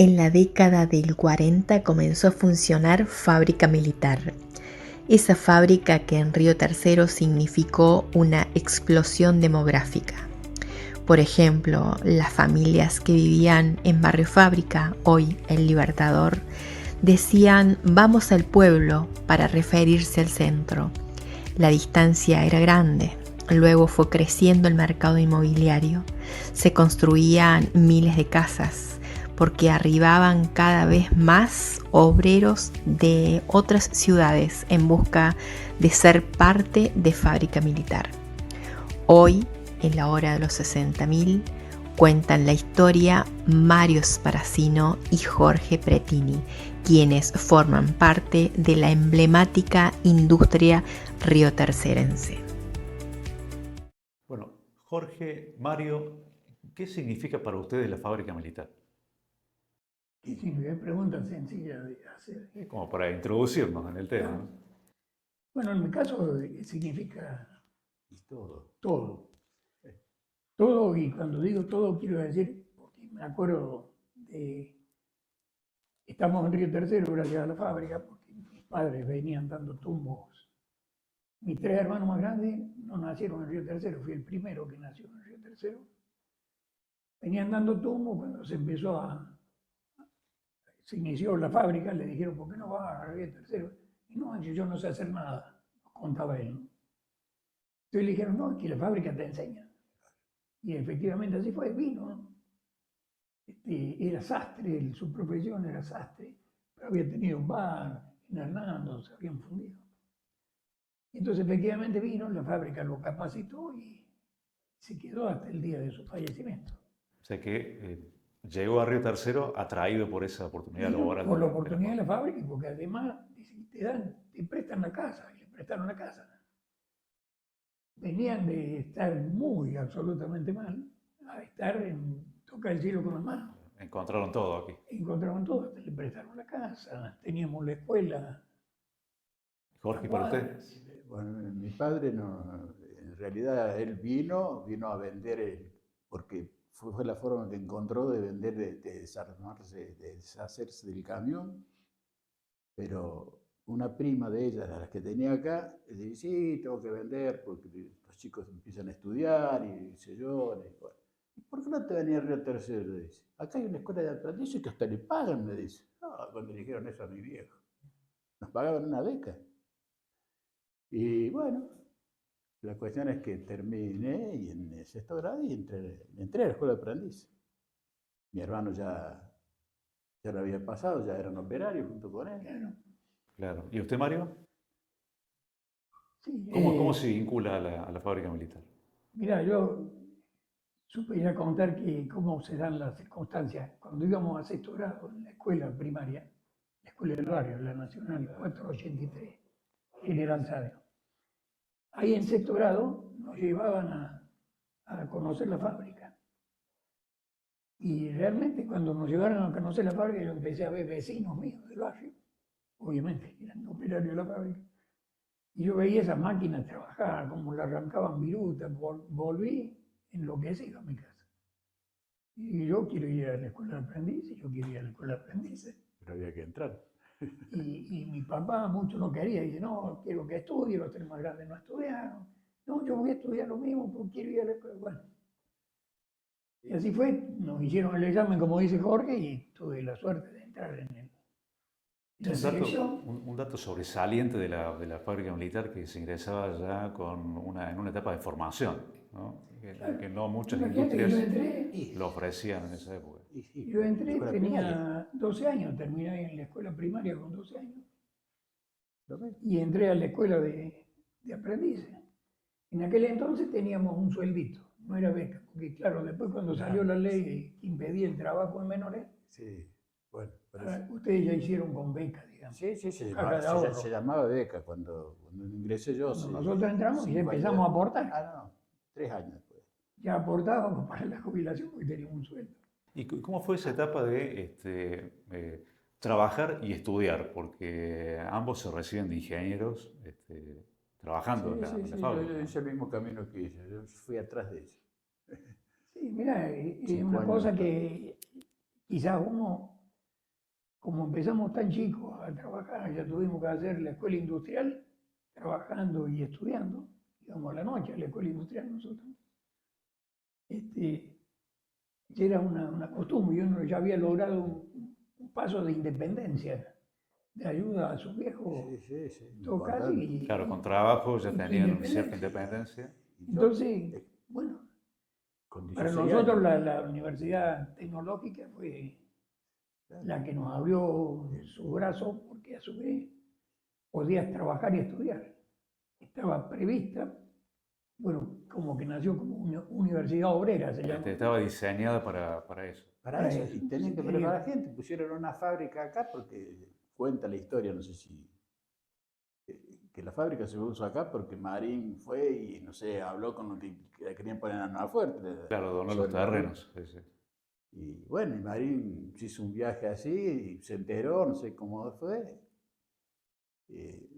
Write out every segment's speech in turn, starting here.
En la década del 40 comenzó a funcionar Fábrica Militar. Esa fábrica que en Río Tercero significó una explosión demográfica. Por ejemplo, las familias que vivían en Barrio Fábrica, hoy El Libertador, decían vamos al pueblo para referirse al centro. La distancia era grande. Luego fue creciendo el mercado inmobiliario. Se construían miles de casas porque arribaban cada vez más obreros de otras ciudades en busca de ser parte de Fábrica Militar. Hoy, en la hora de los 60.000, cuentan la historia Mario Sparacino y Jorge Pretini, quienes forman parte de la emblemática industria riotercerense. Bueno, Jorge, Mario, ¿qué significa para ustedes la Fábrica Militar? Y sí, me pregunta sencilla de hacer. Como para introducirnos en el tema, ¿no? Bueno, en mi caso significa Todo. todo. Todo, y cuando digo todo quiero decir, porque me acuerdo de, estamos en Río Tercero gracias a la fábrica, porque mis padres venían dando tumbos. Mis tres hermanos más grandes no nacieron en Río Tercero, fui el primero que nació en Río Tercero. Venían dando tumbos cuando se inició la fábrica, le dijeron, ¿por qué no vas a Río Tercero? Y no, yo no sé hacer nada, contaba él. Entonces le dijeron, no, que la fábrica te enseña. Y efectivamente así fue, vino. Era sastre, su profesión era sastre, pero había tenido un bar en Hernando, se habían fundido. Entonces efectivamente vino, la fábrica lo capacitó y se quedó hasta el día de su fallecimiento. O sea que llegó a Río Tercero atraído por esa oportunidad laboral. Por la oportunidad de la fábrica, porque además te prestan la casa, y le prestaron la casa. Venían de estar muy absolutamente mal a estar en toca el cielo con las manos. Encontraron todo aquí. Encontraron todo, le prestaron la casa, teníamos la escuela. Jorge, ¿para usted? Bueno, mi padre no, en realidad él vino a vender, porque fue la forma que encontró de vender, de desarmarse, de deshacerse del camión, pero una prima de ella, de las que tenía acá, le dice, sí, tengo que vender porque los chicos empiezan a estudiar y dice yo, bueno, ¿por qué no te venía a Río Tercero? Le dice, acá hay una escuela de aprendices que hasta le pagan, me dice. No, cuando le dijeron eso a mi viejo, nos pagaban una beca. Y bueno, la cuestión es que terminé y en el sexto grado y entré a la escuela de aprendiz. Mi hermano ya lo había pasado, ya era un operario junto con él. Claro. Claro. ¿Y usted, Mario? Sí, ¿Cómo se vincula a la fábrica militar? mira, yo supe ir a contar que cómo se dan las circunstancias. Cuando íbamos a sexto grado en la escuela primaria, la escuela del barrio, la Nacional 483, General Sadio. Ahí en sexto grado nos llevaban a conocer la fábrica. Y realmente cuando nos llevaron a conocer la fábrica, yo empecé a ver vecinos míos del barrio, obviamente, que eran operarios de la fábrica. Y yo veía esas máquinas trabajar, como le arrancaban virutas, volví enloquecido a mi casa. Y yo quiero ir a la escuela de aprendices, yo quiero ir a la escuela de aprendices. Pero había que entrar. Y mi papá mucho no quería, dice, no, quiero que estudie, los tres más grandes no estudiaron. No, yo voy a estudiar lo mismo, porque quiero ir a la escuela. Bueno, y así fue, nos hicieron el examen, como dice Jorge, y tuve la suerte de entrar en la selección. Un dato sobresaliente de la fábrica militar que se ingresaba ya en una etapa de formación, ¿no? Que no muchas industrias lo ofrecían en esa época. Yo entré, tenía 12 años, terminé en la escuela primaria con 12 años. Y entré a la escuela de aprendices. En aquel entonces teníamos un sueldito, no era beca, porque claro, después cuando salió la ley que impedía el trabajo en menores, sí, bueno, ustedes ya hicieron con beca, digamos. Sí, se llamaba beca cuando ingresé yo. Cuando nosotros entramos y empezamos a aportar. No, 3 años después. Ya aportábamos para la jubilación porque teníamos un sueldo. ¿Y cómo fue esa etapa de trabajar y estudiar? Porque ambos se reciben de ingenieros trabajando en la fábrica. Yo hice el mismo camino que ella, yo fui atrás de ella. Sí, mira, es una cosa que quizás uno como empezamos tan chicos a trabajar, ya tuvimos que hacer la escuela industrial, trabajando y estudiando, íbamos a la noche a la escuela industrial nosotros. Ya era una costumbre, y uno ya había logrado un paso de independencia, de ayuda a sus viejos, todo casi. Claro, con trabajo ya y tenían cierta independencia. Entonces, bueno, para nosotros la universidad tecnológica fue la que nos abrió sus brazos, porque a su vez podías trabajar y estudiar. Estaba prevista, bueno, como que nació como una universidad obrera, se llama. Estaba diseñada para eso. Para eso, y tenían que preparar gente, pusieron una fábrica acá porque cuenta la historia, no sé si, que la fábrica se puso acá porque Marín fue y, no sé, habló con los que querían poner a Nueva Fuerte. Claro, donó los terrenos. Sí, sí. Y bueno, y Marín hizo un viaje así y se enteró, no sé cómo fue.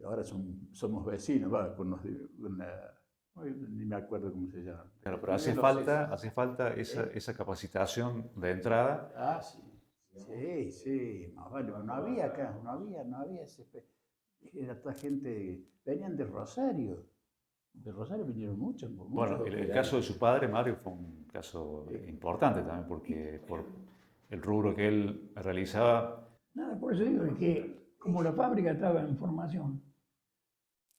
Ahora somos vecinos, va, ni me acuerdo cómo se llama. Claro, pero hace falta esa capacitación de entrada. Ah, sí. Sí, más vale, no había acá, no había ese. Era toda gente, venían de Rosario. De Rosario vinieron muchos. Bueno, el caso de su padre, Mario, fue un caso importante también, porque por el rubro que él realizaba. Nada, por eso digo es que como la fábrica estaba en formación,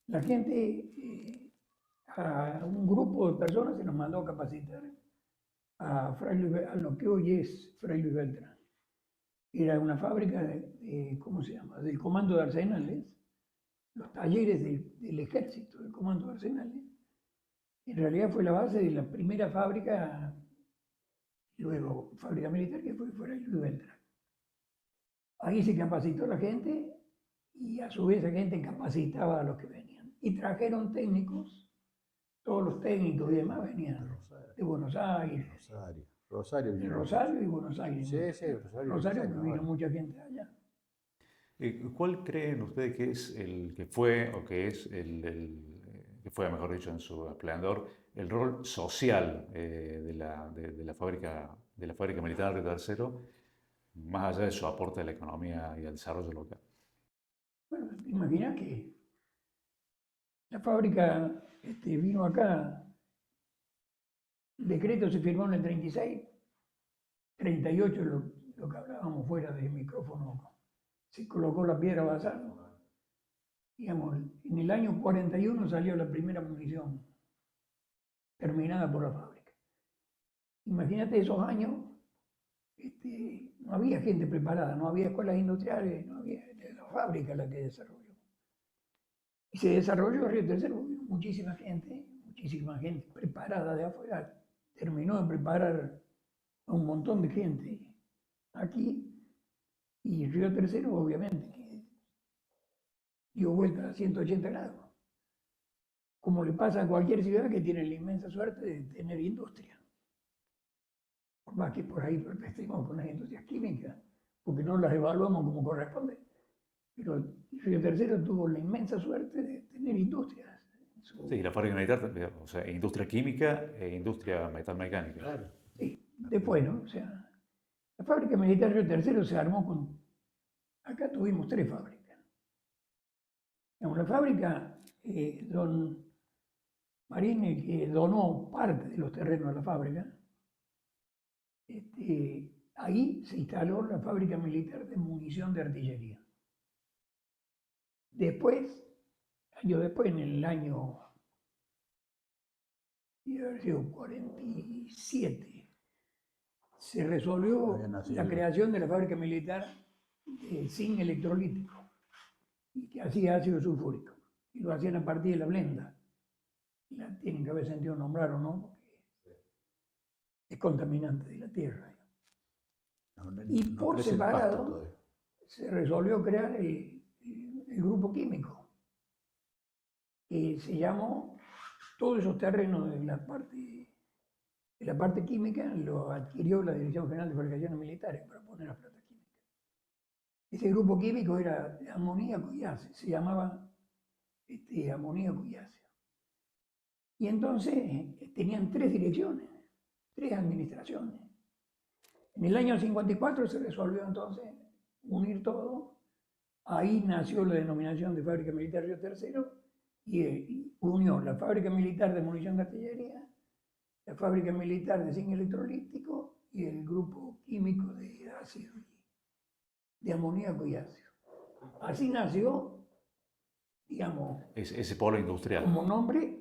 la gente, a un grupo de personas se nos mandó a capacitar a lo que hoy es Fray Luis Beltrán. Era una fábrica ¿cómo se llama?, del Comando de Arsenales, los talleres del ejército, del Comando de Arsenales. En realidad fue la base de la primera fábrica, luego fábrica militar, que fue Fray Luis Beltrán. Ahí se capacitó la gente y a su vez la gente capacitaba a los que venían. Y trajeron técnicos, todos los técnicos y demás venían de Buenos Aires. Rosario Y Buenos Aires. Sí, Rosario, que vino mucha gente allá. ¿Cuál creen ustedes que es que fue, o que es que fue, mejor dicho, en su esplendor, el rol social de la fábrica militar de Tercero, más allá de su aporte a la economía y al desarrollo local? Bueno, imagina que la fábrica vino acá, el decreto se firmó en el 36, 38 lo que hablábamos fuera del micrófono, se colocó la piedra basal. Digamos, en el año 41 salió la primera munición terminada por la fábrica. Imagínate esos años, no había gente preparada, no había escuelas industriales, no había la fábrica la que desarrolló. Y se desarrolló Río Tercero, muchísima gente preparada de afuera, terminó de preparar a un montón de gente aquí, y Río Tercero obviamente que dio vuelta a 180 grados, como le pasa a cualquier ciudad que tiene la inmensa suerte de tener industria. Por más que por ahí protestemos con las industrias químicas, porque no las evaluamos como corresponde, pero Río Tercero tuvo la inmensa suerte de tener industrias. Sí, la fábrica militar, o sea, industria química e industria metalmecánica. Claro. Sí, después, ¿no? O sea, la fábrica militar Río Tercero se armó con... Acá tuvimos 3 fábricas. La fábrica, don Marín, que donó parte de los terrenos de la fábrica, ahí se instaló la fábrica militar de munición de artillería. Después, años después, en el año 47, se resolvió la creación de la fábrica militar de zinc electrolítico, y que hacía ácido sulfúrico, y lo hacían a partir de la blenda. La tienen que haber sentido nombrar o no, porque es contaminante de la tierra. Y por separado se resolvió crear el grupo químico, que se llamó, todos esos terrenos de la parte química lo adquirió la Dirección General de Fabricaciones Militares para poner las plantas químicas. Ese grupo químico era de amoníaco y ácido, se llamaba amoníaco y ácido. Y entonces tenían 3 direcciones, 3 administraciones. En el año 54 se resolvió entonces unir todo. Ahí nació la denominación de Fábrica Militar Río Tercero y unió la Fábrica Militar de Munición de Artillería, la Fábrica Militar de Zinc Electrolítico y el grupo químico de ácido, de amoníaco y ácido. Así nació, digamos, ese polo industrial. como nombre,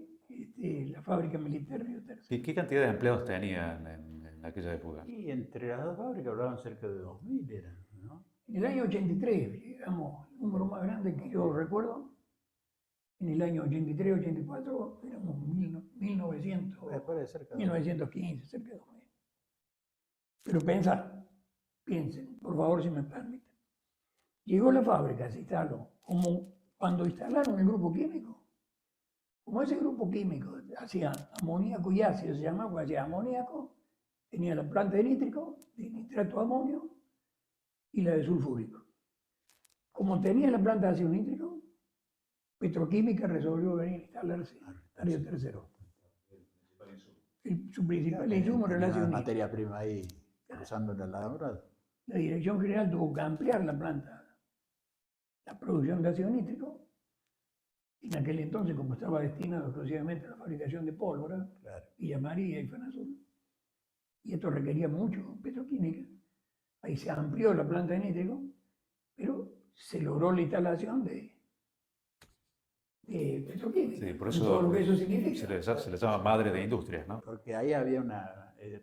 la Fábrica Militar Río Tercero. ¿Y qué cantidad de empleados tenían en aquella época? Y entre las dos fábricas hablaban cerca de 2000 eran, ¿no? En el año 83, llegamos, el número más grande que yo recuerdo, en el año 83-84 éramos 1900, Puede ser cerca de 1915, cerca de 2000. Pero piensen, por favor, si me permiten. Llegó la fábrica, se instaló, como cuando instalaron el grupo químico. Como ese grupo químico hacía amoníaco y ácido, se llamaba, hacía amoníaco, tenía la planta de nítrico, de nitrato de amonio y la de sulfúrico. Como tenía la planta de ácido nítrico, Petroquímica resolvió venir a instalarse en Río Tercero. Su principal insumo era el ácido nítrico. Materia prima ahí, usando la labra. La Dirección General tuvo que ampliar la planta, la producción de ácido nítrico. En aquel entonces, como estaba destinado exclusivamente a la fabricación de pólvora, Claro. Villa María y Fanazul, y esto requería mucho petroquímica, ahí se amplió la planta de nítrico, pero se logró la instalación de petroquímica. Sí, por con eso todo lo que eso significa. se le llama madre de industrias, ¿no? Porque ahí había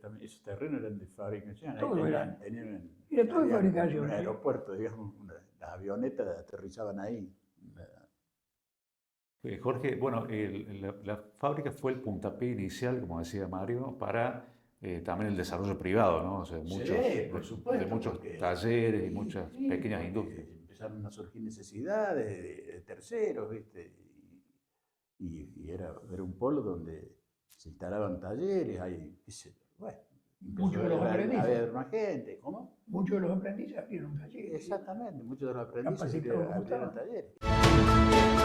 también, esos terrenos eran de fabricación. Todo ahí era. tenían Era todo de había fabricación. Un aeropuerto, digamos, las avionetas aterrizaban ahí. Jorge, bueno, la fábrica fue el puntapié inicial, como decía Mario, para también el desarrollo privado, ¿no? O sea, Por supuesto, de muchos porque- talleres y muchas sí, pequeñas industrias. Empezaron a surgir necesidades de terceros, ¿viste? Y era un polo donde se instalaban talleres, ahí, qué sé yo, bueno. Muchos de los a aprendices. haber más gente, ¿cómo? Muchos de los aprendices abrieron talleres. Exactamente, muchos de los aprendices Capacitados como abrieron estaban. talleres.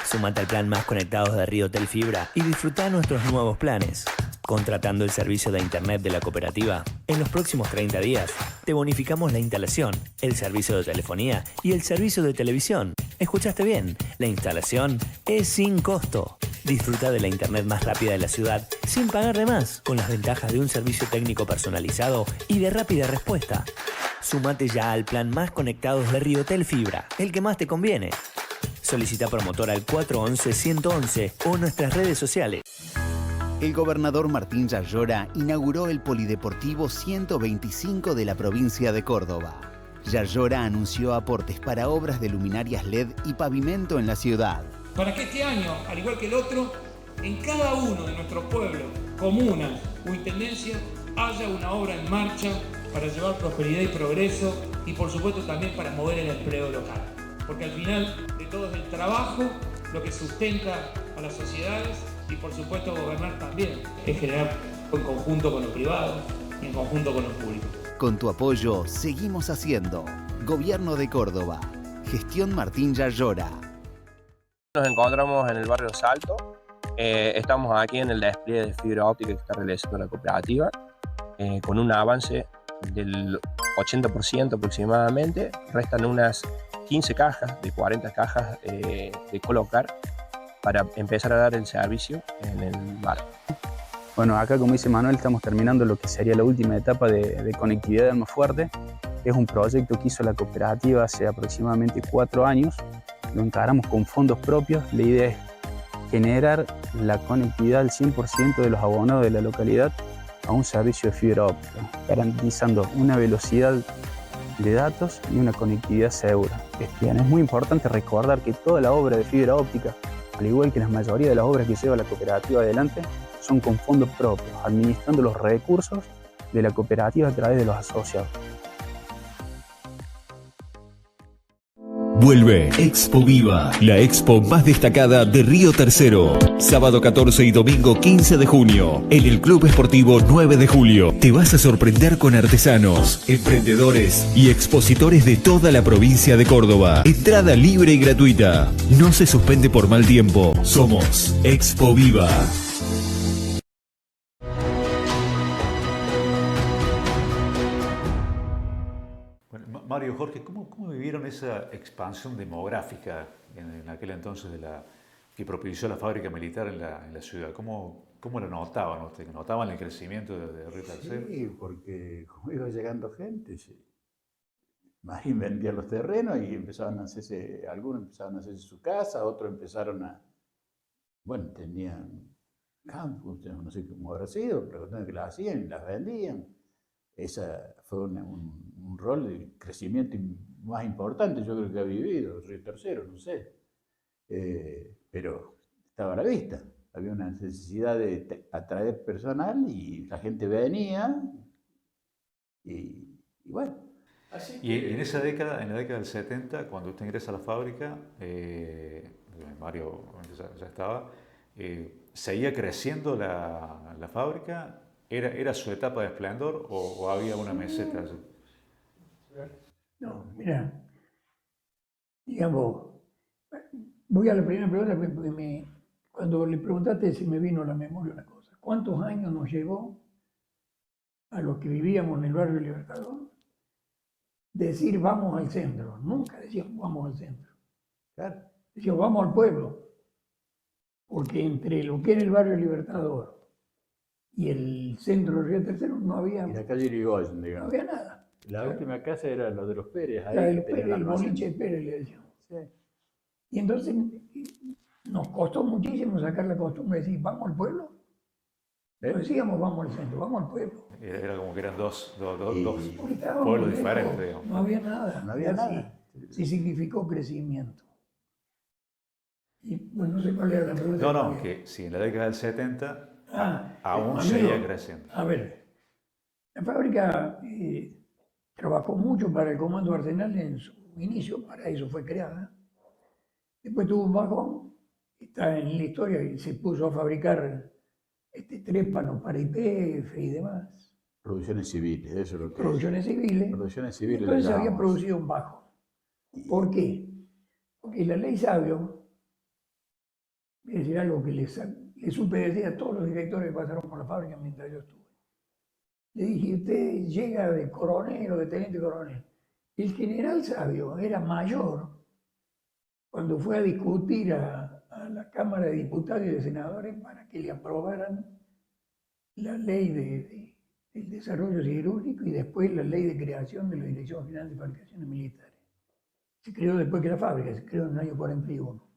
Sumate al plan Más Conectados de Riotel Fibra y disfruta nuestros nuevos planes. Contratando el servicio de internet de la cooperativa, en los próximos 30 días te bonificamos la instalación, el servicio de telefonía y el servicio de televisión. ¿Escuchaste bien? La instalación es sin costo. Disfruta de la internet más rápida de la ciudad sin pagar de más, con las ventajas de un servicio técnico personalizado y de rápida respuesta. Sumate ya al plan Más Conectados de Riotel Fibra, el que más te conviene. Solicita promotor al 411-111 o nuestras redes sociales. El gobernador Martín Yarlora inauguró el Polideportivo 125 de la provincia de Córdoba. Yarlora anunció aportes para obras de luminarias LED y pavimento en la ciudad. Para que este año, al igual que el otro, en cada uno de nuestros pueblos, comunas o intendencias, haya una obra en marcha para llevar prosperidad y progreso y por supuesto también para mover el empleo local. Porque al final de todo es el trabajo lo que sustenta a las sociedades y por supuesto gobernar también es generar en conjunto con lo privado y en conjunto con lo público. Con tu apoyo, seguimos haciendo. Gobierno de Córdoba. Gestión Martín Yarlora. Nos encontramos en el barrio Salto. Estamos aquí en el despliegue de fibra óptica que está realizando la cooperativa, con un avance del 80% aproximadamente. Restan unas 15 cajas, de 40 cajas de colocar para empezar a dar el servicio en el barrio. Bueno, acá como dice Manuel, estamos terminando lo que sería la última etapa de conectividad de Almafuerte. Es un proyecto que hizo la cooperativa hace aproximadamente 4 años. Lo encaramos con fondos propios. La idea es generar la conectividad al 100% de los abonados de la localidad a un servicio de fibra óptica, garantizando una velocidad de datos y una conectividad segura. Es muy importante recordar que toda la obra de fibra óptica, al igual que la mayoría de las obras que lleva la cooperativa adelante, son con fondos propios, administrando los recursos de la cooperativa a través de los asociados. Vuelve Expo Viva, la expo más destacada de Río Tercero. Sábado 14 y domingo 15 de junio, en el Club Esportivo 9 de Julio. Te vas a sorprender con artesanos, emprendedores y expositores de toda la provincia de Córdoba. Entrada libre y gratuita. No se suspende por mal tiempo. Somos Expo Viva. Mario, Jorge, ¿cómo vivieron esa expansión demográfica en aquel entonces que propició la fábrica militar en la ciudad? ¿Cómo lo notaban ustedes? ¿Notaban el crecimiento de Río Tercero? Sí, porque como iba llegando gente, sí. Marín vendía los terrenos y empezaban a hacerse, algunos empezaron a hacerse su casa, otros empezaron bueno, tenían campos, no sé cómo habrá sido, pero que las hacían, las vendían. Ese fue un rol de crecimiento más importante, yo creo que ha vivido Río Tercero, no sé. Pero estaba a la vista. Había una necesidad de atraer personal y la gente venía y bueno. Y en esa década, en la década del 70, cuando usted ingresa a la fábrica, Mario ya estaba, ¿seguía creciendo la fábrica? ¿Era su etapa de esplendor o había una meseta allí? No, mira, digamos, voy a la primera pregunta porque cuando le preguntaste se me vino a la memoria una cosa. ¿Cuántos años nos llevó a los que vivíamos en el barrio Libertador decir vamos al centro? Nunca decíamos vamos al centro. Claro. Decíamos vamos al pueblo. Porque entre lo que era el barrio Libertador y el centro de Río Tercero no había, Y la calle Irigoyen, no digamos. había nada. La última casa era la de los Pérez. Ahí La de los tenían Pérez, el almacén. boliche de Pérez le decíamos. Sí. Y entonces nos costó muchísimo sacar la costumbre de decir vamos al pueblo. No decíamos vamos al centro, vamos al pueblo. Era como que eran dos Porque estábamos pueblos lejos, diferentes, digamos. no había nada. No había Y así nada. sí significó crecimiento. Y bueno, no sé cuál era la pregunta. No, que si en la década del 70 aún amigo, seguía creciendo. A ver, la fábrica trabajó mucho para el Comando Arsenal en su inicio, para eso fue creada. Después tuvo un bajón, está en la historia y se puso a fabricar trépanos para YPF y demás. Producciones civiles, eso es lo que Producciones civiles. Producciones civiles. Entonces le había llamamos. producido un bajo. ¿Por qué? Porque la ley Sabio, voy a decir algo que le supe decir a todos los directores que pasaron por la fábrica mientras yo estuve. Le dije, usted llega de coronel o de teniente coronel. El general Sabio era mayor cuando fue a discutir a la Cámara de Diputados y de Senadores para que le aprobaran la ley del desarrollo siderúrgico y después la ley de creación de la Dirección General de Fabricaciones Militares. Se creó después que la fábrica, se creó en el año 41.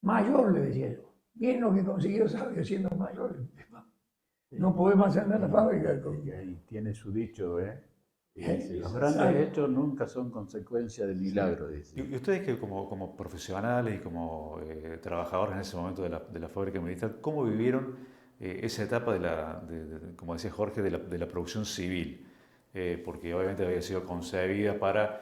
Mayor, le decía yo. Bien lo que consiguió Sabio siendo mayor. No podemos andar a la fábrica. Y tiene su dicho, dice, los grandes hechos nunca son consecuencia del milagro, dice. Y ustedes que como profesionales y como trabajadores en ese momento de la fábrica militar, ¿cómo vivieron esa etapa como decía Jorge, de la producción civil? Porque obviamente había sido concebida para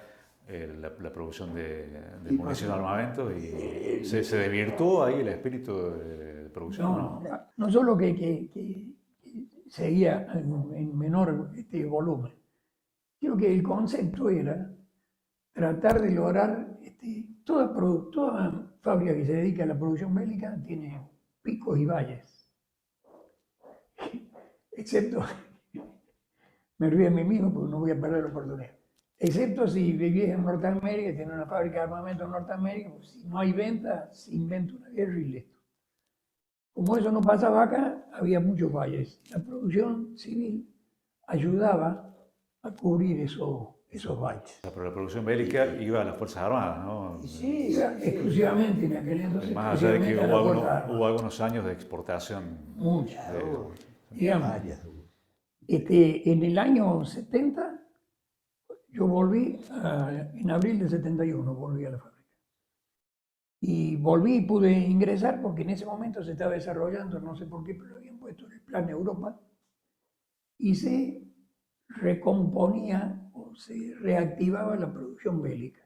la producción de munición de armamento y se desvirtuó ahí el espíritu de producción. No solo que seguía en menor volumen, sino que el concepto era tratar de lograr, toda fábrica que se dedica a la producción bélica tiene picos y valles, excepto, me río a mí mismo porque no voy a perder la oportunidad, excepto si vivís en Norteamérica y tenés una fábrica de armamento en Norteamérica, pues si no hay venta, se inventa una guerra y listo. Como eso no pasaba acá, había muchos valles. La producción civil ayudaba a cubrir esos valles. Pero la producción bélica iba a las Fuerzas Armadas, ¿no? Sí, exclusivamente en aquel entonces. Más allá de que hubo algunos años de exportación. Muchas. Digamos, en el año 70, yo volví, en abril del 71, volví a la fábrica. Y volví y pude ingresar porque en ese momento se estaba desarrollando, no sé por qué, pero lo habían puesto en el Plan Europa, y se recomponía o se reactivaba la producción bélica.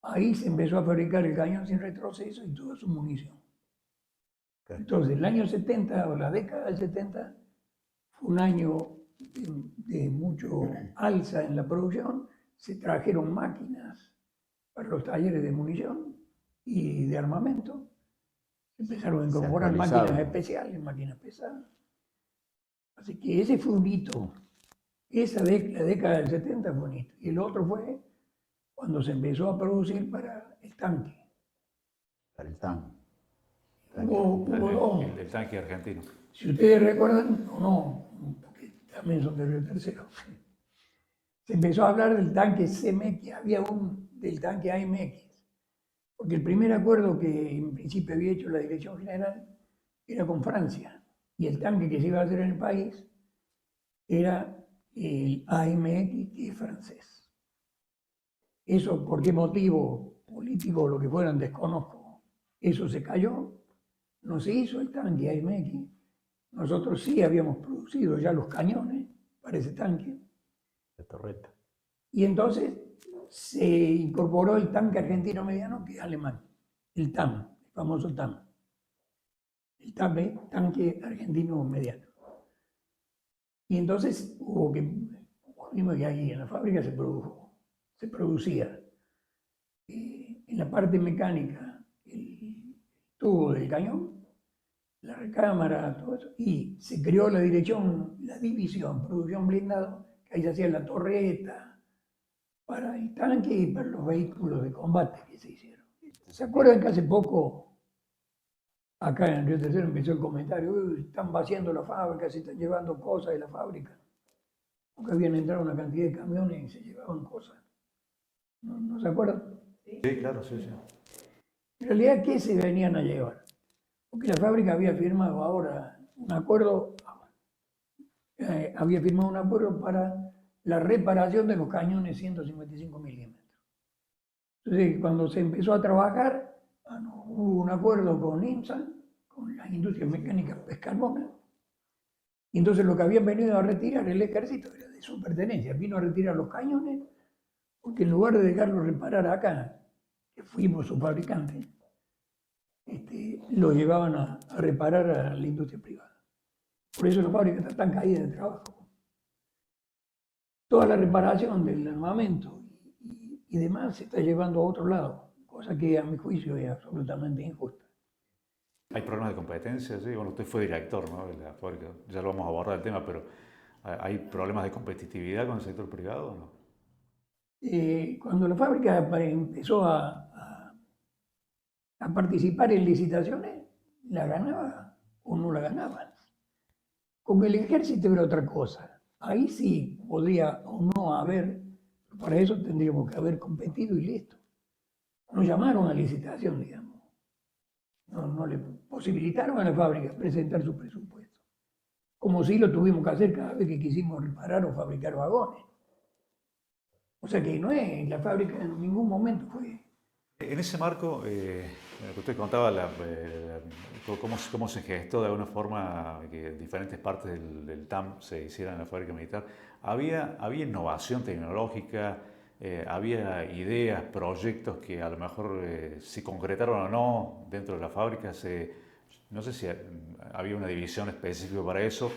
Ahí se empezó a fabricar el cañón sin retroceso y toda su munición. Entonces, el año 70 o la década del 70 fue un año de mucho alza en la producción. Se trajeron máquinas para los talleres de munición y de armamento. Empezaron a incorporar máquinas especiales, máquinas pesadas. Así que ese fue un hito. La década del 70 fue un hito. Y el otro fue cuando se empezó a producir para el tanque. Para el tanque. El tanque argentino. Si ustedes recuerdan, o no, porque también son de Río Tercero, se empezó a hablar del tanque CMX, había del tanque AMX, porque el primer acuerdo que en principio había hecho la Dirección General era con Francia, y el tanque que se iba a hacer en el país era el AMX, que es francés. Eso, ¿por qué motivo político o lo que fueran, desconozco? Eso se cayó, no se hizo el tanque AMX. Nosotros sí habíamos producido ya los cañones para ese tanque. La torreta. Y entonces se incorporó el tanque argentino mediano, que es alemán, el TAM, el famoso TAM. El TAM es tanque argentino mediano. Y entonces hubo que, mismo que aquí en la fábrica se producía en la parte mecánica el tubo del cañón, la recámara, todo eso, y se creó la división, producción blindado, que ahí se hacía la torreta para el tanque y para los vehículos de combate que se hicieron. ¿Se acuerdan que hace poco, acá en Río Tercero empezó el comentario, están vaciando la fábrica, se están llevando cosas de la fábrica? Porque habían entrado una cantidad de camiones y se llevaban cosas. ¿No se acuerdan? Sí, claro, sí, sí. En realidad, ¿qué se venían a llevar? Porque la fábrica había firmado ahora un acuerdo, para la reparación de los cañones 155 milímetros. Entonces, cuando se empezó a trabajar, hubo un acuerdo con IMSA, con las industrias mecánicas Pescarmona, y entonces lo que habían venido a retirar el ejército era de su pertenencia, vino a retirar los cañones, porque en lugar de dejarlos reparar acá, que fuimos su fabricante, lo llevaban a reparar a la industria privada. Por eso la fábrica está tan caída de trabajo. Toda la reparación del armamento y demás se está llevando a otro lado, cosa que a mi juicio es absolutamente injusta. ¿Hay problemas de competencia? Sí, bueno, usted fue director, ¿no?, de la fábrica. Ya lo vamos a abordar el tema, pero ¿hay problemas de competitividad con el sector privado o no? Cuando la fábrica empezó a participar en licitaciones, la ganaba o no la ganaba. Con el ejército era otra cosa. Ahí sí podría o no haber, para eso tendríamos que haber competido y listo. Nos llamaron a licitación, digamos. No le posibilitaron a la fábrica presentar su presupuesto. Como si lo tuvimos que hacer cada vez que quisimos reparar o fabricar vagones. O sea que no es, la fábrica en ningún momento fue. En ese marco, que usted contaba cómo se gestó de alguna forma que diferentes partes del TAM se hicieran en la fábrica militar, ¿había innovación tecnológica? ¿Había ideas, proyectos que a lo mejor se concretaron o no dentro de la fábrica? No sé si había una división específica para eso,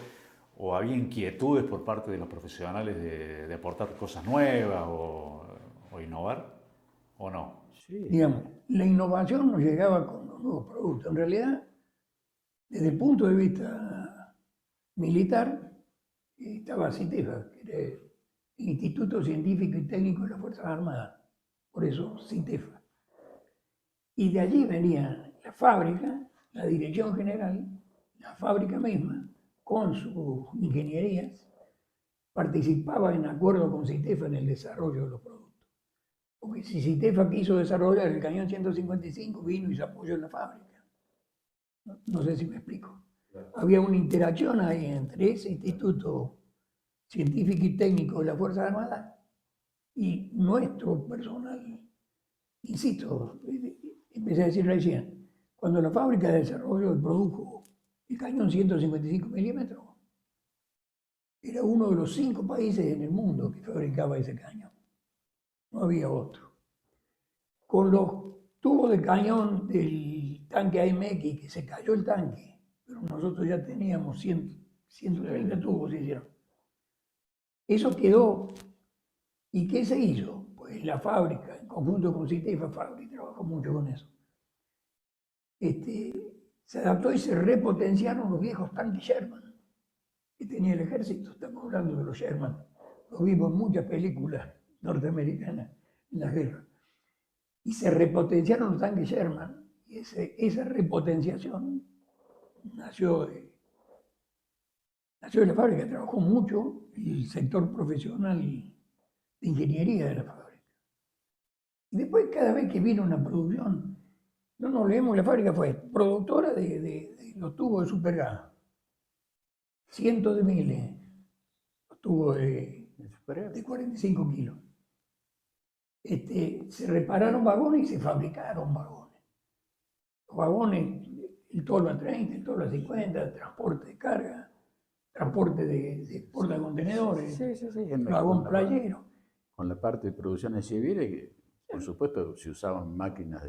o había inquietudes por parte de los profesionales de aportar cosas nuevas o innovar, ¿o no? Sí. Digamos, la innovación nos llegaba con los nuevos productos. En realidad, desde el punto de vista militar, estaba CITEFA, que era el Instituto Científico y Técnico de las Fuerzas Armadas, por eso CITEFA. Y de allí venía la fábrica, la dirección general, la fábrica misma, con sus ingenierías, participaba en acuerdo con CITEFA en el desarrollo de los productos. Porque si CITEFA quiso desarrollar el cañón 155, vino y se apoyó en la fábrica. No sé si me explico. Había una interacción ahí entre ese Instituto Científico y Técnico de las Fuerzas Armadas y nuestro personal. Insisto, empecé a decir recién, cuando la fábrica de desarrollo produjo el cañón 155 milímetros, era uno de los 5 países en el mundo que fabricaba ese cañón. No había otro. Con los tubos de cañón del tanque AMX, que se cayó el tanque, pero nosotros ya teníamos 130 tubos, se hicieron. Eso quedó. ¿Y qué se hizo? Pues la fábrica, en conjunto con CITEFA, trabajó mucho con eso. Se adaptó y se repotenciaron los viejos tanques Sherman que tenía el ejército. Estamos hablando de los Sherman. Lo vimos en muchas películas norteamericanas. en las guerras. Y se repotenciaron los tanques Sherman. Y esa repotenciación nació de la fábrica. Trabajó mucho el sector profesional de ingeniería de la fábrica. Y después, cada vez que vino una producción, no nos olvidemos, la fábrica fue productora de los tubos de supergas. Cientos de miles. Los tubos de 45 kilos. Se repararon vagones y se fabricaron vagones. Los vagones, el tolva a 30, el tolva a 50, transporte de carga, transporte de portacontenedores, el vagón playero. Con la parte de producciones civiles, que por supuesto se usaban máquinas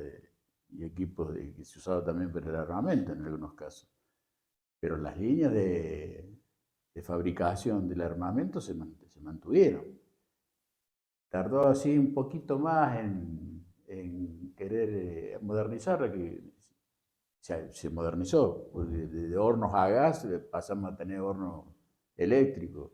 y equipos que se usaba también para el armamento en algunos casos. Pero las líneas de fabricación del armamento se mantuvieron. Tardó así un poquito más en querer modernizarla, que se modernizó. De hornos a gas pasamos a tener hornos eléctricos.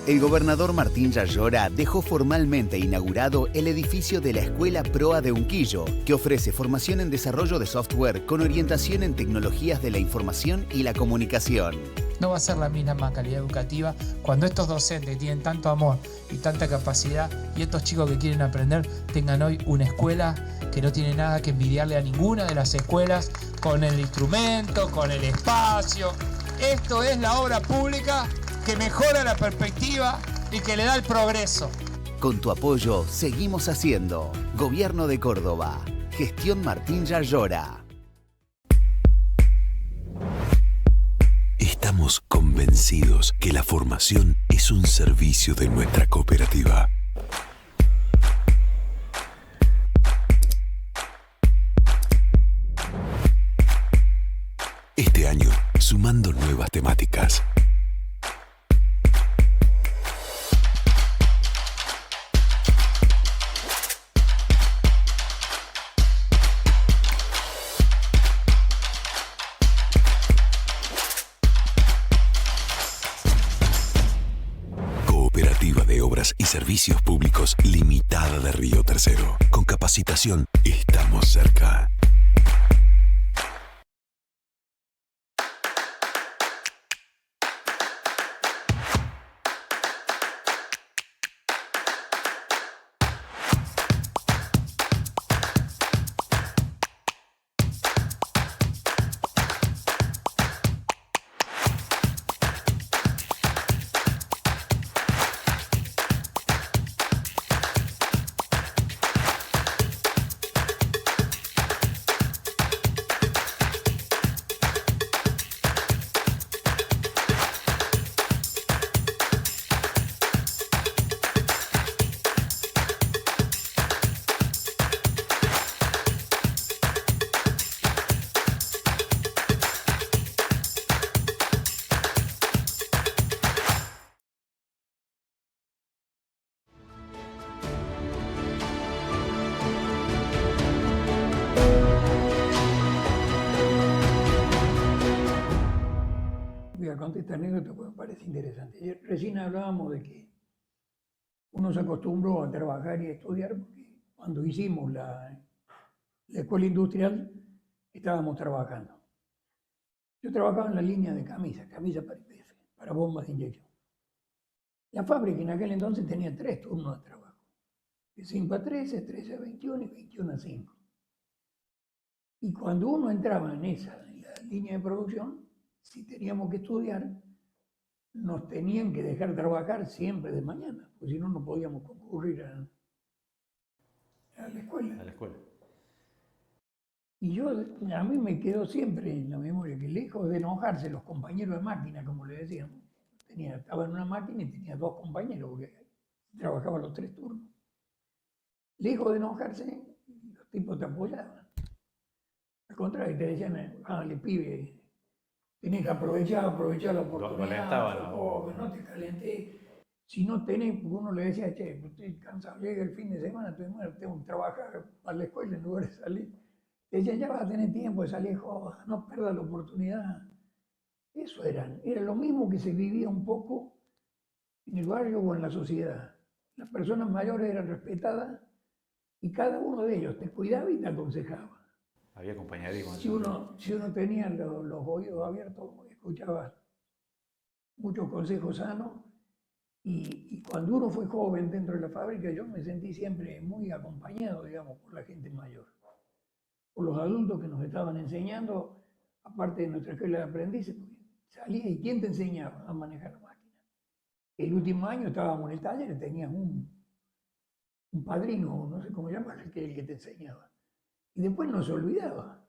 El gobernador Martín Yayora dejó formalmente inaugurado el edificio de la Escuela Proa de Unquillo, que ofrece formación en desarrollo de software con orientación en tecnologías de la información y la comunicación. No va a ser la misma calidad educativa cuando estos docentes tienen tanto amor y tanta capacidad y estos chicos que quieren aprender tengan hoy una escuela que no tiene nada que envidiarle a ninguna de las escuelas, con el instrumento, con el espacio. Esto es la obra pública que mejora la perspectiva y que le da el progreso. Con tu apoyo seguimos haciendo. Gobierno de Córdoba. Gestión Martín Yayora. Estamos convencidos que la formación es un servicio de nuestra cooperativa. Este año, sumando nuevas temáticas. Cooperativa de Obras y Servicios Públicos Limitada de Río Tercero. Con capacitación, estamos cerca. Voy a contar esta anécdota porque me parece interesante. Recién hablábamos de que uno se acostumbró a trabajar y a estudiar porque cuando hicimos la escuela industrial estábamos trabajando. Yo trabajaba en la línea de camisa para IPF, para bombas de inyección. La fábrica en aquel entonces tenía 3 turnos de trabajo, de 5 a 13, 13 a 21 y 21 a 5. Y cuando uno entraba en la línea de producción, si teníamos que estudiar, nos tenían que dejar trabajar siempre de mañana, porque si no, no podíamos concurrir a la escuela. A la escuela. Y a mí me quedó siempre en la memoria que lejos de enojarse los compañeros de máquina, como le decíamos, estaba en una máquina y tenía 2 compañeros, porque trabajaba los 3 turnos. Lejos de enojarse, los tipos te apoyaban. Al contrario, te decían, le pibe, tenés que aprovechar la oportunidad, no te calenté. Si no tenés, porque uno le decía, che, estoy cansado, llega el fin de semana, tengo que trabajar para la escuela en lugar de salir. Te decían, ya vas a tener tiempo de salir, joda, no pierdas la oportunidad. Eso era lo mismo que se vivía un poco en el barrio o en la sociedad. Las personas mayores eran respetadas y cada uno de ellos te cuidaba y te aconsejaba. Había compañerismo. Si uno tenía los oídos abiertos, escuchaba muchos consejos sanos. Y cuando uno fue joven dentro de la fábrica, yo me sentí siempre muy acompañado, digamos, por la gente mayor, por los adultos que nos estaban enseñando, aparte de nuestra escuela de aprendices, porque salía y ¿quién te enseñaba a manejar la máquina? El último año estábamos en el taller y tenías un padrino, no sé cómo llamarlo, el que te enseñaba. Y después no se olvidaba.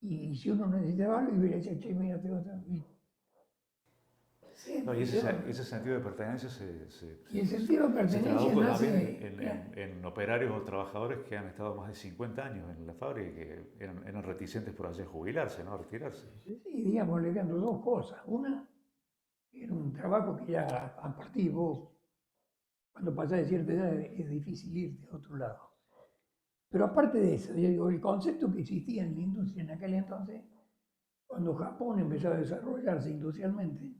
Y si uno necesitaba algo, y le decía, che, mira, te vas a... No, y ese sentido de pertenencia y el sentido de pertenencia nace en operarios o trabajadores que han estado más de 50 años en la fábrica y que eran reticentes por allá a jubilarse, ¿no? A retirarse. Sí, digamos, le canto dos cosas. Una, era un trabajo que ya a partir vos, cuando pasás de cierta edad, es difícil irte a otro lado. Pero aparte de eso, yo digo, el concepto que existía en la industria en aquel entonces, cuando Japón empezó a desarrollarse industrialmente,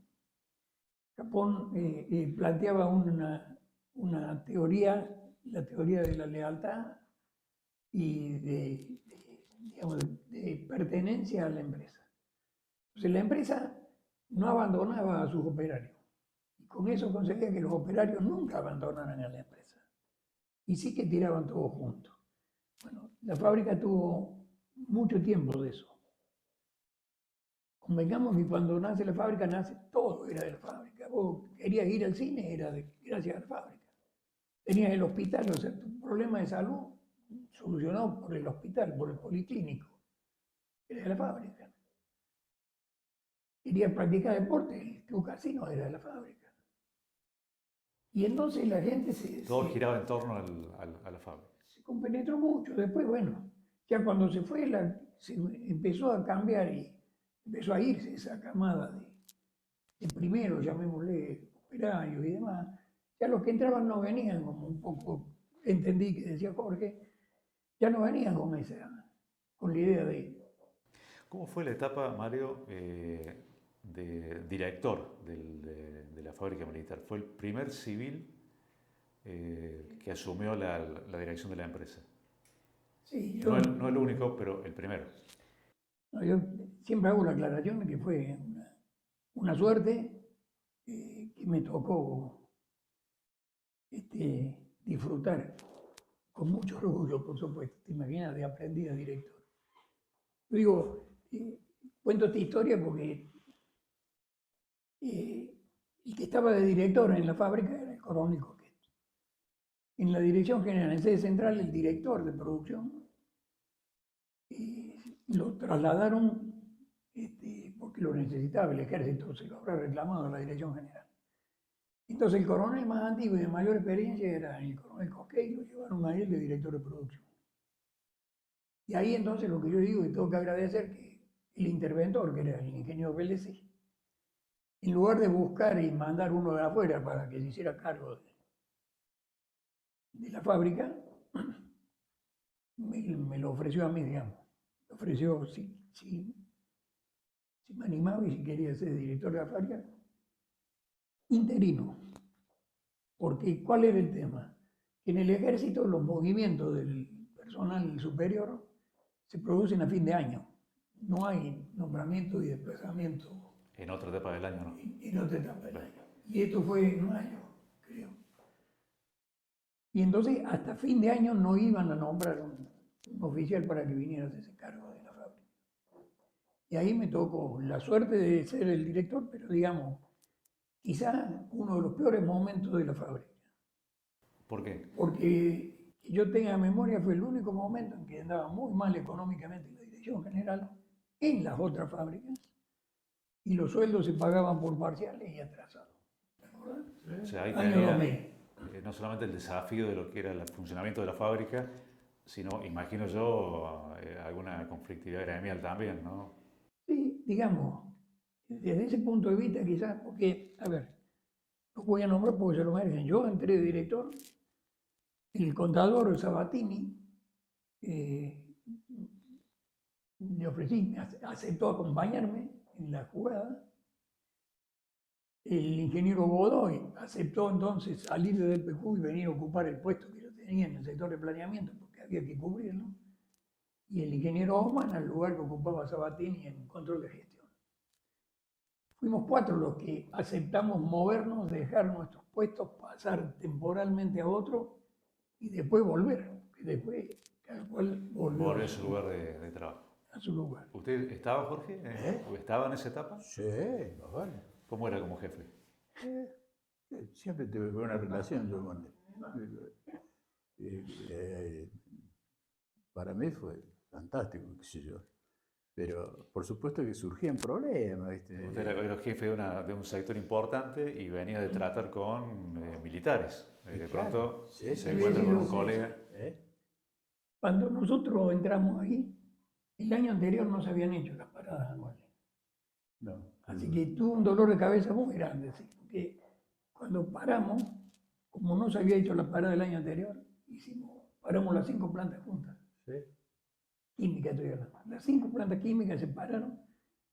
Japón planteaba una teoría, la teoría de la lealtad y de pertenencia a la empresa. Entonces la empresa no abandonaba a sus operarios. Y con eso conseguía que los operarios nunca abandonaran a la empresa. Y sí que tiraban todos juntos. Bueno, la fábrica tuvo mucho tiempo de eso. Convengamos que cuando nace la fábrica, nace todo, era de la fábrica. Vos querías ir al cine, era gracias a la fábrica. Tenías el hospital, o sea, tu problema de salud solucionado por el hospital, por el policlínico, era de la fábrica. Querías practicar deporte, tu casino era de la fábrica. Y entonces la gente todo giraba en torno a la fábrica. Se compenetró mucho. Después, bueno, ya cuando se fue, se empezó a cambiar y empezó a irse esa camada de primero, llamémosle, operarios y demás. Ya los que entraban no venían como un poco, entendí que decía Jorge, ya no venían con la idea de... ¿Cómo fue la etapa, Mario, de director de la fábrica militar? Fue el primer civil que asumió la dirección de la empresa. Sí, no el único, pero el primero. No, yo siempre hago la aclaración de que fue una suerte que me tocó disfrutar con mucho orgullo, por supuesto. Te imaginas, de aprendiz a director. Yo digo, cuento esta historia porque el que estaba de director en la fábrica era el coronel Coquet. En la dirección general, en sede central, el director de producción lo trasladaron porque lo necesitaba el ejército, se lo habrá reclamado a la dirección general. Entonces el coronel más antiguo y de mayor experiencia era el coronel Coquet y lo llevaron a él de director de producción. Y ahí entonces lo que yo digo, y tengo que agradecer que el interventor, que era el ingeniero Vélez, en lugar de buscar y mandar uno de afuera para que se hiciera cargo de la fábrica, me lo ofreció a mí, digamos. Me ofreció si me animaba y si quería ser director de la fábrica, interino. Porque, ¿cuál era el tema? En el ejército los movimientos del personal superior se producen a fin de año. No hay nombramiento y desplazamiento. En otra etapa del año, ¿no? En otra etapa del año. Y esto fue en mayo, creo. Y entonces, hasta fin de año no iban a nombrar un oficial para que viniera a hacerse cargo de la fábrica. Y ahí me tocó la suerte de ser el director, pero digamos, quizá uno de los peores momentos de la fábrica. ¿Por qué? Porque que yo tenga memoria fue el único momento en que andaba muy mal económicamente la dirección general en las otras fábricas y los sueldos se pagaban por parciales y atrasados. ¿Te acuerdas? O sea, ahí tenía no solamente el desafío de lo que era el funcionamiento de la fábrica, sino, imagino yo, alguna conflictividad gremial también, ¿no? Sí, digamos, desde ese punto de vista quizás, porque, a ver, los voy a nombrar porque se lo merecen. Yo entré de director, el contador Sabatini le ofrecí, aceptó acompañarme en la jugada. El ingeniero Godoy aceptó entonces salir de DPQ y venir a ocupar el puesto que yo tenía en el sector de planeamiento, porque había que cubrirlo. Y el ingeniero Oman al lugar que ocupaba Sabatini en control de gestión. Fuimos 4 los que aceptamos movernos, dejar nuestros puestos, pasar temporalmente a otro y después volver. Y después cada cual volvió a su lugar de trabajo. A su lugar. ¿Usted estaba, Jorge? ¿Estaba en esa etapa? Sí, vale. ¿Cómo era como jefe? Siempre tuve buena relación yo con para mí fue fantástico, qué sé yo. Pero por supuesto que surgían problemas, ¿viste? Usted era jefe de un sector importante y venía de tratar con militares. De pronto se encuentra con un colega. Cuando nosotros entramos ahí, el año anterior no se habían hecho las paradas anuales. No. Así que tuve un dolor de cabeza muy grande, ¿sí? Porque cuando paramos, como no se había hecho la parada del año anterior, paramos las 5 plantas juntas. Sí. Química, estoy hablando. Las 5 plantas químicas se pararon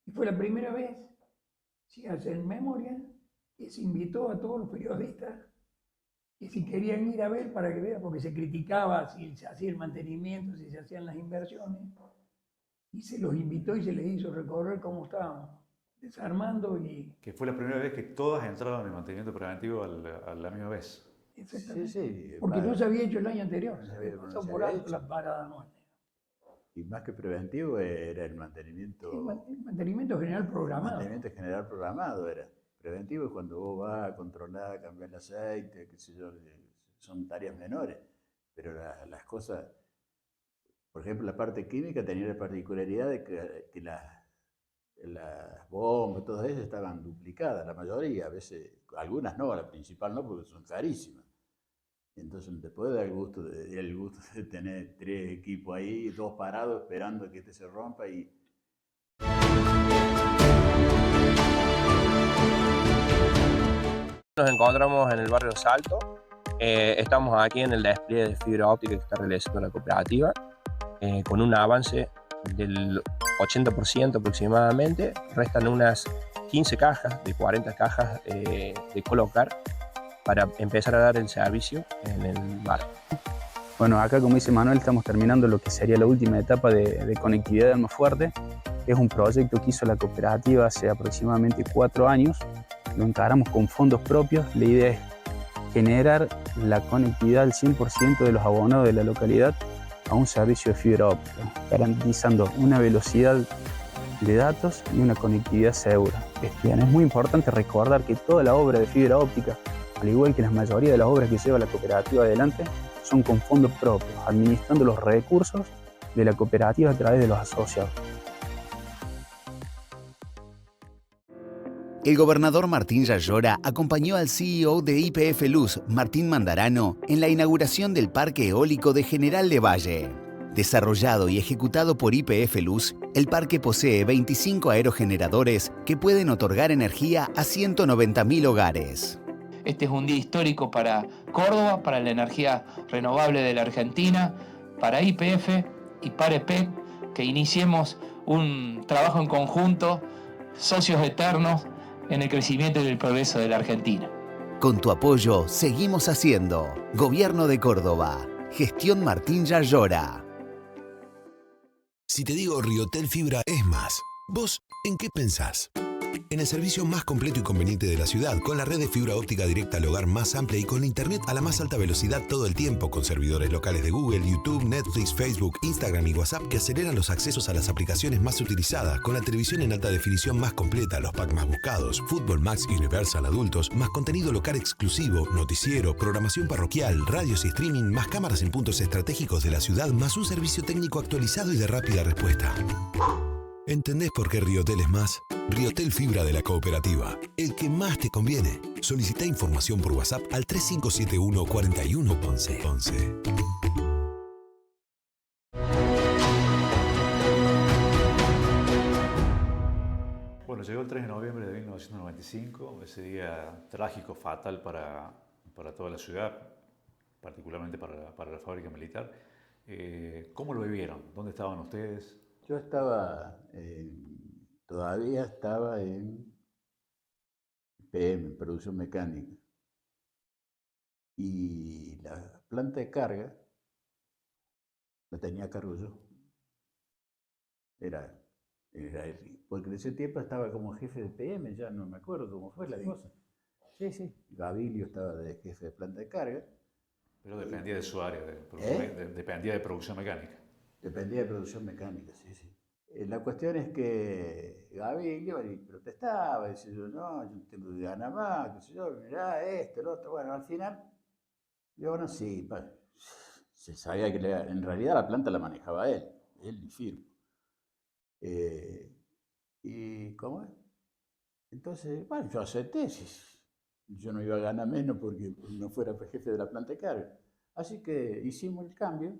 y fue la primera vez, si hacen memoria, que se invitó a todos los periodistas que si querían ir a ver para que vean, porque se criticaba si se hacía el mantenimiento, si se hacían las inversiones, y se los invitó y se les hizo recorrer cómo estábamos desarmando y... Que fue la primera vez que todas entraron en el mantenimiento preventivo a la misma vez. Exactamente. Sí, porque no se había hecho el año anterior, no se se había había- no pasado se por había alto hecho. la parada anual. Y más que preventivo era el mantenimiento. El mantenimiento general programado. Mantenimiento general programado era. Preventivo es cuando vos vas a controlar, cambiar el aceite, qué sé yo, son tareas menores. Pero las cosas, por ejemplo, la parte química tenía la particularidad de que las bombas, todas ellas estaban duplicadas, la mayoría, a veces, algunas no, la principal no, porque son carísimas. Entonces te puede dar el gusto de tener 3 equipos ahí, 2 parados esperando que este se rompa y... Nos encontramos en el barrio Salto. Estamos aquí en el despliegue de fibra óptica que está realizando la cooperativa, con un avance del 80% aproximadamente. Restan unas 15 cajas, de 40 cajas de colocar para empezar a dar el servicio en el barrio. Bueno, acá como dice Manuel, estamos terminando lo que sería la última etapa de conectividad de Almafuerte. Es un proyecto que hizo la cooperativa hace aproximadamente 4 años. Lo encaramos con fondos propios. La idea es generar la conectividad al 100% de los abonados de la localidad a un servicio de fibra óptica, garantizando una velocidad de datos y una conectividad segura. Es muy importante recordar que toda la obra de fibra óptica, al igual que la mayoría de las obras que lleva la cooperativa adelante, son con fondos propios, administrando los recursos de la cooperativa a través de los asociados. El gobernador Martín Yayora acompañó al CEO de YPF Luz, Martín Mandarano, en la inauguración del Parque Eólico de General Lavalle. Desarrollado y ejecutado por YPF Luz, el parque posee 25 aerogeneradores que pueden otorgar energía a 190.000 hogares. Este es un día histórico para Córdoba, para la energía renovable de la Argentina, para YPF y para EPEC, que iniciemos un trabajo en conjunto, socios eternos, en el crecimiento y el progreso de la Argentina. Con tu apoyo, seguimos haciendo. Gobierno de Córdoba. Gestión Martín Yayora. Si te digo Riotel Fibra es más, ¿vos en qué pensás? En el servicio más completo y conveniente de la ciudad, con la red de fibra óptica directa al hogar más amplia y con la internet a la más alta velocidad todo el tiempo, con servidores locales de Google, YouTube, Netflix, Facebook, Instagram y WhatsApp que aceleran los accesos a las aplicaciones más utilizadas, con la televisión en alta definición más completa, los packs más buscados, Fútbol Max Universal Adultos, más contenido local exclusivo, noticiero, programación parroquial, radios y streaming, más cámaras en puntos estratégicos de la ciudad, más un servicio técnico actualizado y de rápida respuesta. ¿Entendés por qué Riotel es más? Riotel Fibra de la Cooperativa, el que más te conviene. Solicita información por WhatsApp al 3571 41 11. Bueno, llegó el 3 de noviembre de 1995, ese día trágico, fatal para toda la ciudad, particularmente para la fábrica militar. ¿Cómo lo vivieron? ¿Dónde estaban ustedes? Yo estaba todavía estaba en PM, en producción mecánica. Y la planta de carga la tenía a cargo yo. Porque en ese tiempo estaba como jefe de PM, ya no me acuerdo cómo fue la cosa. Sí, sí. Gavilio estaba de jefe de planta de carga. Pero dependía de su área, dependía de producción mecánica. Dependía de producción mecánica, sí, sí. La cuestión es que Gavilio protestaba, decía yo, no, yo tengo que ganar más, qué sé yo, mirá esto, el otro. Bueno, al final, yo, bueno, sí, se sabía que en realidad la planta la manejaba él y Firpo. ¿Y cómo es? Entonces, bueno, yo acepté, yo no iba a ganar menos porque no fuera jefe de la planta de carga. Así que hicimos el cambio.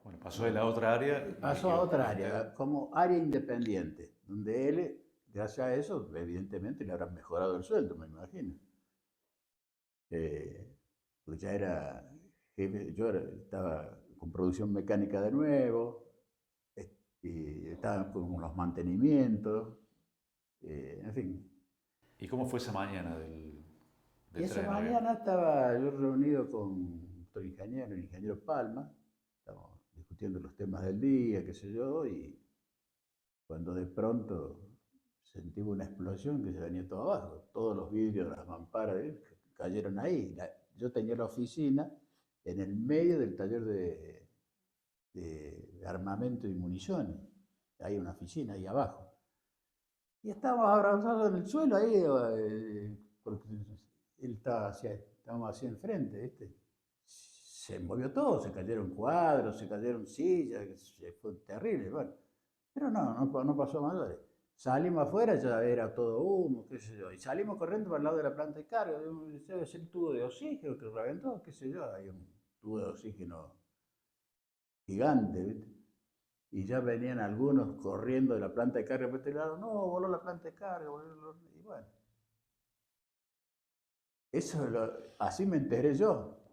Bueno, pasó de la otra área. Pasó a otra área, como área independiente, donde él, gracias a eso, evidentemente le habrán mejorado el sueldo, me imagino. Pues ya era jefe, estaba con producción mecánica de nuevo, y estaba con los mantenimientos, en fin. ¿Y cómo fue esa mañana del Y esa 3 de noviembre? mañana estaba yo reunido con otro ingeniero, el ingeniero Palma, estábamos discutiendo los temas del día, qué sé yo, y cuando de pronto sentimos una explosión que se venía todo abajo, todos los vidrios de las mamparas cayeron ahí. Yo tenía la oficina en el medio del taller de armamento y municiones, hay una oficina ahí abajo. Y estábamos abrazados en el suelo ahí, porque estábamos así enfrente, ¿viste? Se movió todo, se cayeron cuadros, se cayeron sillas, fue terrible, bueno. Pero no pasó a mayores. Salimos afuera, ya era todo humo, qué sé yo, y salimos corriendo para el lado de la planta de carga, debe ser el tubo de oxígeno que reventó, qué sé yo, hay un tubo de oxígeno gigante, ¿viste? Y ya venían algunos corriendo de la planta de carga por este lado, no, voló la planta de carga, y bueno. Así me enteré yo.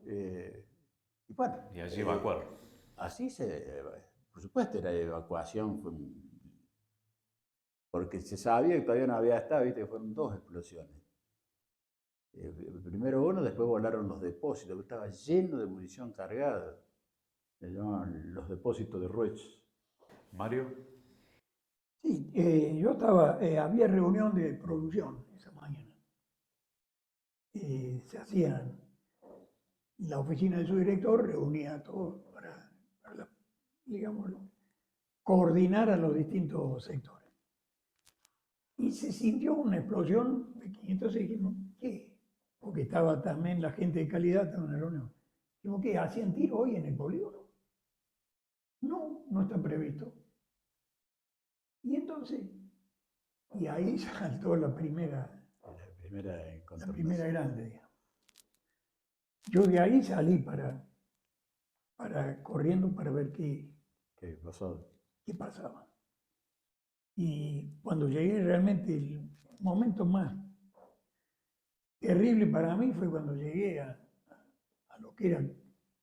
Y bueno. Y allí evacuaron. Por supuesto, la evacuación fue porque se sabía que todavía no había estado, viste, que fueron 2 explosiones. Primero uno, después volaron los depósitos, que estaba lleno de munición cargada. Se llamaban los depósitos de Roech. Mario. Sí, yo había reunión de producción esa mañana. Se hacían, la oficina de su director reunía a todos para digamos, coordinar a los distintos sectores. Y se sintió una explosión de 500 y dijimos, ¿qué? Porque estaba también la gente de calidad en la reunión. Dijimos, ¿qué? ¿Hacían tiro hoy en el polígono? No, no está previsto. Y entonces, y ahí saltó la primera grande, digamos. Yo de ahí salí corriendo para ver qué pasaba. Y cuando llegué, realmente el momento más terrible para mí fue cuando llegué a lo que era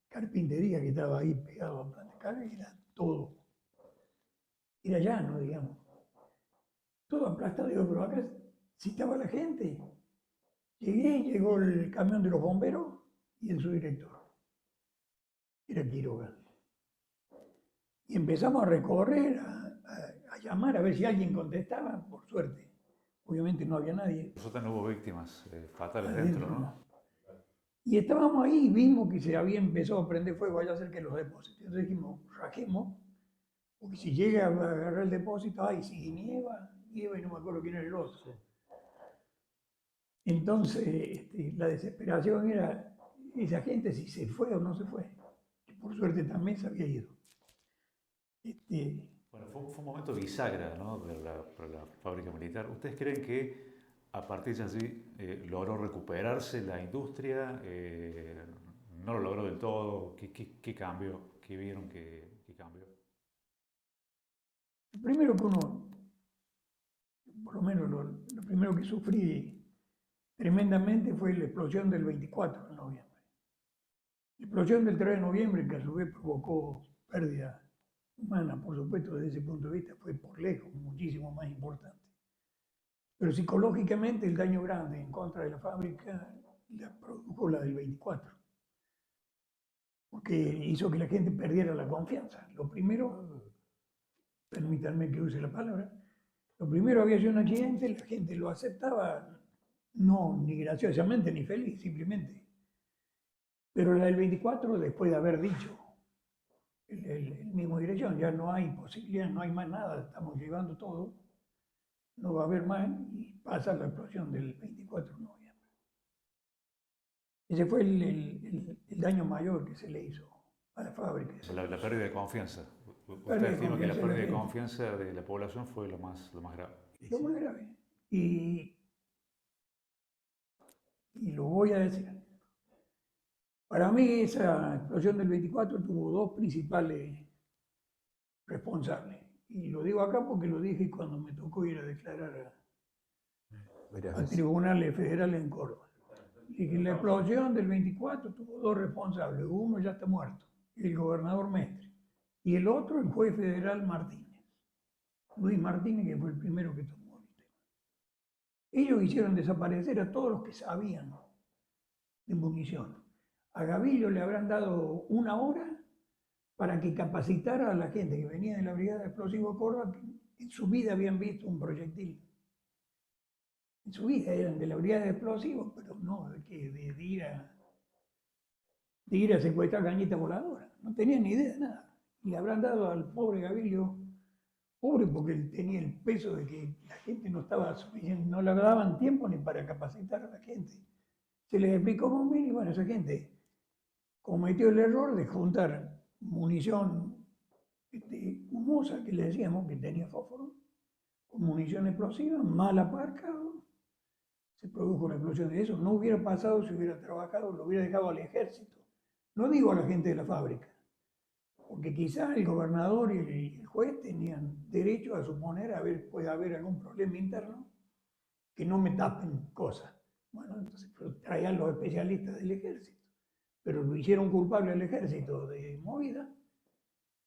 carpintería, que estaba ahí pegado a planta de carga, y era todo. Era llano, digamos. Todo aplastado. Digo, pero acá sí estaba la gente. Llegó el camión de los bomberos y el subdirector. Era Quiroga. Y empezamos a recorrer, a llamar a ver si alguien contestaba, por suerte. Obviamente no había nadie. Nosotros no hubo víctimas fatales dentro, ¿no? Y estábamos ahí y vimos que se había empezado a prender fuego allá cerca de los depósitos. Entonces dijimos, rajemos, porque si llega a agarrar el depósito, ay, si nieva y no me acuerdo quién era el otro. Entonces, la desesperación era esa gente si se fue o no se fue. Que por suerte también se había ido. Bueno, fue un momento bisagra, ¿no? para la fábrica militar. ¿Ustedes creen que a partir de allí logró recuperarse la industria? ¿No lo logró del todo? ¿Qué cambió? ¿Qué vieron que cambió? Lo primero que uno, por lo menos lo primero que sufrí tremendamente fue la explosión del 24 de noviembre. La explosión del 3 de noviembre, que a su vez provocó pérdida humana, por supuesto, desde ese punto de vista, fue por lejos muchísimo más importante. Pero psicológicamente el daño grande en contra de la fábrica la produjo la del 24, porque hizo que la gente perdiera la confianza. Lo primero, permítanme que use la palabra, lo primero había sido un accidente, la gente lo aceptaba, no ni graciosamente ni feliz, simplemente. Pero la del 24, después de haber dicho el mismo dirección, ya no hay posibilidad, no hay más nada, estamos llevando todo, no va a haber más, y pasa la explosión del 24 de noviembre. Ese fue el daño mayor que se le hizo a la fábrica. La pérdida de confianza. Usted estima que la pérdida de confianza de la población fue lo más grave. Lo más grave. Y lo voy a decir. Para mí esa explosión del 24 tuvo dos principales responsables. Y lo digo acá porque lo dije cuando me tocó ir a declarar a tribunales federales en Córdoba. Dije, la explosión del 24 tuvo dos responsables. Uno ya está muerto, el gobernador Mestre. Y el otro, el juez federal Martínez. Luis Martínez, que fue el primero que tomó el tema. Ellos hicieron desaparecer a todos los que sabían de munición. A Gavilio le habrán dado 1 hora para que capacitara a la gente que venía de la Brigada de Explosivos Córdoba, que en su vida habían visto un proyectil. En su vida eran de la Brigada de Explosivos, pero no de ir a secuestrar cañitas voladoras. No tenían ni idea de nada. Y le habrán dado al pobre Gavilio, pobre porque él tenía el peso de que la gente no estaba suficiente, no le daban tiempo ni para capacitar a la gente. Se les explicó muy bien y bueno, esa gente cometió el error de juntar munición humosa, que le decíamos que tenía fósforo, con munición explosiva, mal aparcado, se produjo una explosión de eso. No hubiera pasado si hubiera trabajado, lo hubiera dejado al ejército. No digo a la gente de la fábrica, porque quizás el gobernador y el juez tenían derecho a suponer puede haber algún problema interno, que no me tapen cosas. Bueno, entonces traían los especialistas del ejército, pero lo hicieron culpable al ejército de movida,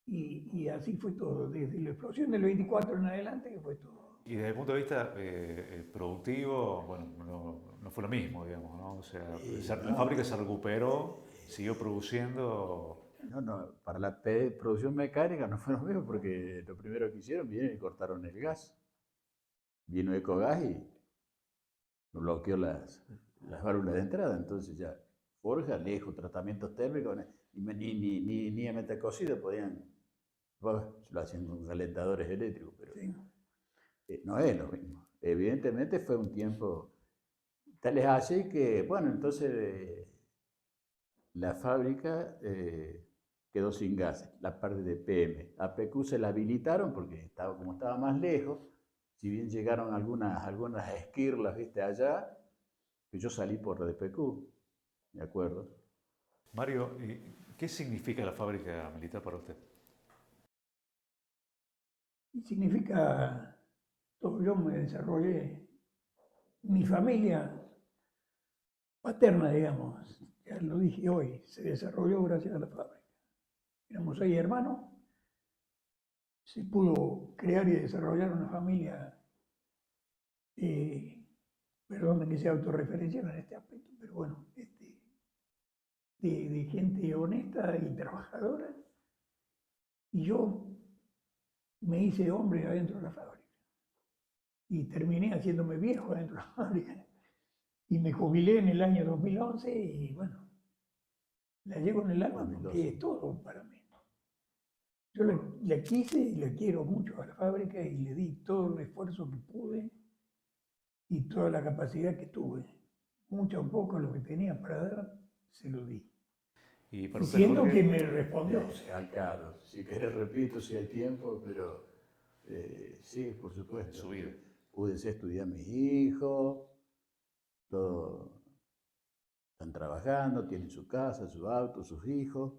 y así fue todo, desde la explosión del 24 en adelante, que fue todo. Y desde el punto de vista productivo, bueno, no fue lo mismo, digamos, ¿no? O sea, la fábrica se recuperó, siguió produciendo. No, para la producción mecánica no fue lo mismo, porque lo primero que hicieron, vinieron y cortaron el gas. Vino Ecogás y bloqueó las válvulas de entrada, entonces ya forja, lejos, tratamientos térmicos, ni a metacocido podían, lo hacían con calentadores eléctricos, pero sí. No es lo mismo. Evidentemente fue un tiempo, tal es así que, bueno, entonces la fábrica quedó sin gas, la parte de PM. A PQ se la habilitaron porque como estaba más lejos, si bien llegaron algunas esquirlas, viste, allá, que yo salí por la de PQ, ¿de acuerdo? Mario, ¿qué significa la fábrica militar para usted? Significa, yo me desarrollé, mi familia paterna, digamos, ya lo dije hoy, se desarrolló gracias a la fábrica. Éramos 6 hermanos, se pudo crear y desarrollar una familia, perdón que sea autorreferencial en este aspecto, pero bueno, de gente honesta y trabajadora, y yo me hice hombre adentro de la fábrica, y terminé haciéndome viejo adentro de la fábrica, y me jubilé en el año 2011, y bueno, la llevo en el alma porque es todo para mí. Yo le quise y le quiero mucho a la fábrica y le di todo el esfuerzo que pude y toda la capacidad que tuve. Mucho o poco lo que tenía para dar, se lo di. Y para siento que me respondió. Claro, si querés repito, si hay tiempo, pero sí, por supuesto. Su vida. Pude estudiar a mis hijos, todos están trabajando, tienen su casa, su auto, sus hijos.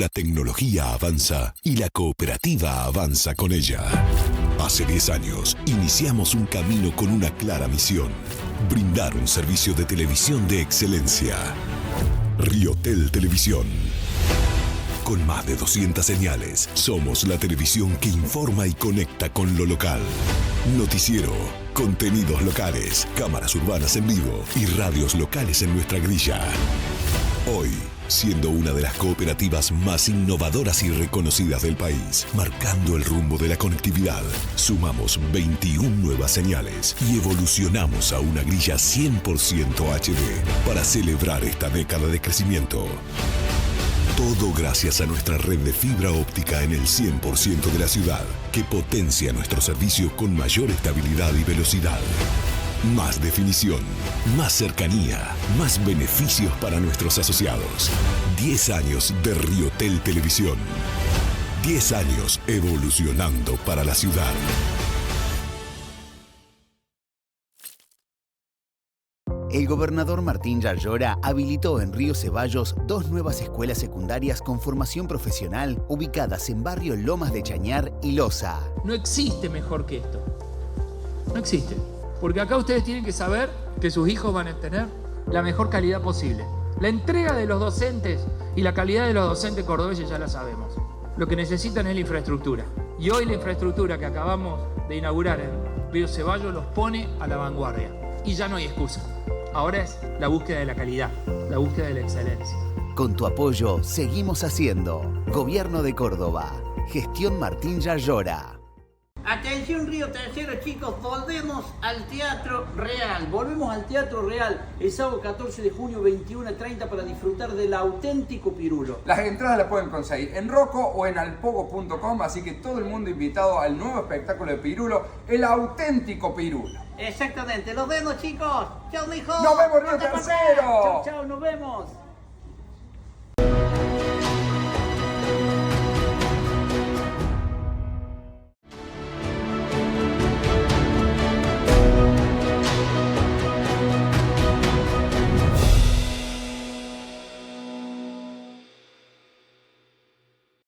La tecnología avanza y la cooperativa avanza con ella. Hace 10 años iniciamos un camino con una clara misión: brindar un servicio de televisión de excelencia. Riotel Televisión. Con más de 200 señales, somos la televisión que informa y conecta con lo local. Noticiero, contenidos locales, cámaras urbanas en vivo y radios locales en nuestra grilla. Hoy, siendo una de las cooperativas más innovadoras y reconocidas del país, marcando el rumbo de la conectividad, sumamos 21 nuevas señales y evolucionamos a una grilla 100% HD para celebrar esta década de crecimiento. Todo gracias a nuestra red de fibra óptica en el 100% de la ciudad, que potencia nuestro servicio con mayor estabilidad y velocidad. Más definición, más cercanía, más beneficios para nuestros asociados. 10 años de Riotel Televisión. 10 años evolucionando para la ciudad. El gobernador Martín Yarlora habilitó en Río Ceballos 2 nuevas escuelas secundarias con formación profesional ubicadas en barrio Lomas de Chañar y Loza. No existe mejor que esto. No existe. Porque acá ustedes tienen que saber que sus hijos van a tener la mejor calidad posible. La entrega de los docentes y la calidad de los docentes cordobeses ya la sabemos. Lo que necesitan es la infraestructura. Y hoy la infraestructura que acabamos de inaugurar en Río Ceballos los pone a la vanguardia. Y ya no hay excusa. Ahora es la búsqueda de la calidad, la búsqueda de la excelencia. Con tu apoyo seguimos haciendo. Gobierno de Córdoba. Gestión Martín Yarlora. Atención Río Tercero, chicos, volvemos al Teatro Real. Volvemos al Teatro Real el sábado 14 de junio, 21:30, para disfrutar del auténtico Pirulo. Las entradas las pueden conseguir en Rocco o en alpogo.com, así que todo el mundo invitado al nuevo espectáculo de Pirulo, el auténtico Pirulo. Exactamente, los vemos, chicos. Chao, mijo. Nos vemos, Río Tercero. Chao, nos vemos.